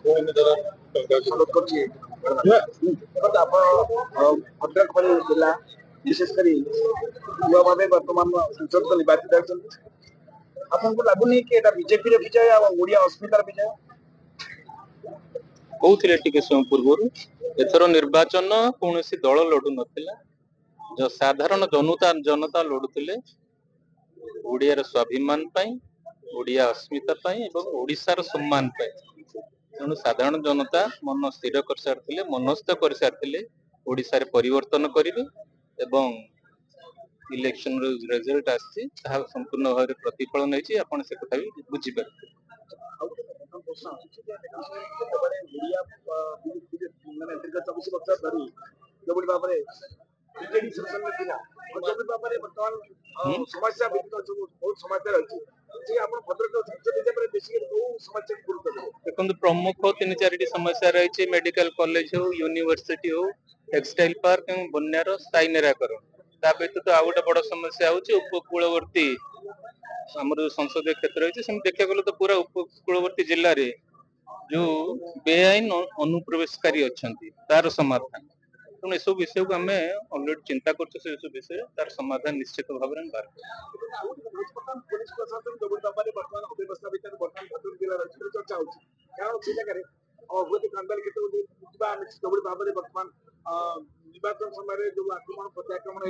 स्वागत करछि बट आपण भद्रक भली जिला विशेष करी युवा भावे वर्तमान संसद को निर्वाचित होइछन आपनको लागुनी कि एटा बीजेपी रे विजय आ ओडिया अस्मितार विजय कौन टे समय पूर्व एथर निर्वाचन कौन दल लड़ू नथिला जो साधारण जनता लड़ुले ओडियार स्वाभिमान ओडिया अस्मिता एवं ओडिशार सम्मान तेणु साधारण जनता मन स्थिर कर सारी मनस्थ कर सारी ओडिशा रे परिवर्तन करेंगे एवं इलेक्शन रिजल्ट आसी संपूर्ण भाव में प्रतिफलन होती आप से कथा भी बुझीपारे ମାନେ ଦୀର୍ଘ 24 ବର୍ଷ ଧରି ଯୋଉଭଳି ଭାବରେ ବିଜେଡି ଶାସନରେ ଥିଲା ଯୋଉଭଳି ଭାବରେ ବର୍ତ୍ତମାନ ସମସ୍ୟା ବିଭିନ୍ନ ସବୁ ବହୁତ ସମସ୍ୟା ରହିଛି ଯେ ଆପଣ ଭଦ୍ରକ ସଂସଦ ହିସାବରେ ବେଶୀ କୋଉ ସମସ୍ୟାକୁ ଗୁରୁତ୍ୱ ଦେବେ देखो प्रमुख 3-4 समस्या रही मेडिकल कॉलेज हो यूनिवर्सिटी हो टेक्सटाइल पार्क और बन्यार स्थायी निराकरण ता व्यतीत आउ गोटे बड़ समस्या हूँ उपकूलवर्ती आम संसदीय क्षेत्र रही देखा गले तो पूरा उपकूलवर्ती जिले में जो बेआईन अनुप्रवेशकारी अच्छा तार समाधान तेणु यू विषय को आम अलरेडी चिंता कर विषय तार समाधान निश्चित भाव में बाहर पुलिस प्रशासन जो वर्तमान अव्यवस्था भितर वर्तमान भद्रक जिला चर्चा होती कारण से जगह अवैध कांदाल क्षेत्र जो भाव में वर्तमान निर्वाचन समय जो आक्रमण प्रत्याक्रमण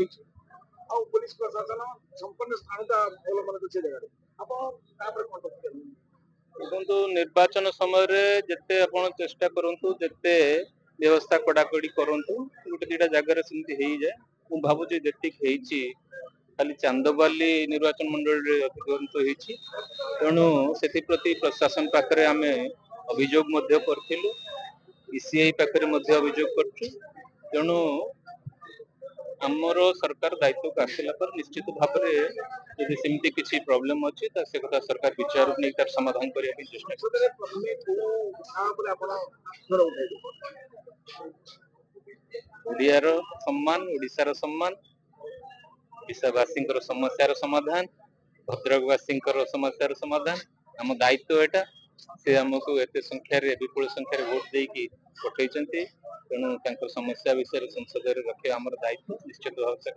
हो पुलिस प्रशासन संपूर्ण स्थानता अवलंबन कर जगह आप देखो निर्वाचन समय जिते आप चेष्टा करूँ जिते व्यवस्था कड़ाकड़ी करूँ गोटे दुटा जगार सेमती हो जाए मु भावुँ जी खाली चांदबाली निर्वाचन मंडल अधिक तेणु से प्रशासन पाखे आम अभियोग करूँ ईसीआई पाखे अभियोग करुँ आमर सरकार दायित्व को आसला पर निश्चित भाव में यदि सेमती किसी प्रॉब्लम अच्छी से कथा सरकार विचार नहीं तार समाधान करने चेष्टा ओडियार सम्मान ओडिशार सम्मान ओडिशावासी समस्यार समाधान भद्रकवासी समस्यार समाधान आम दायित्व एटा से आमको एत संख्यार विपुल संख्यार भोट देकी पठे तेणु समस्या विषय संसद में रखे आम दायित्व निश्चित भाव से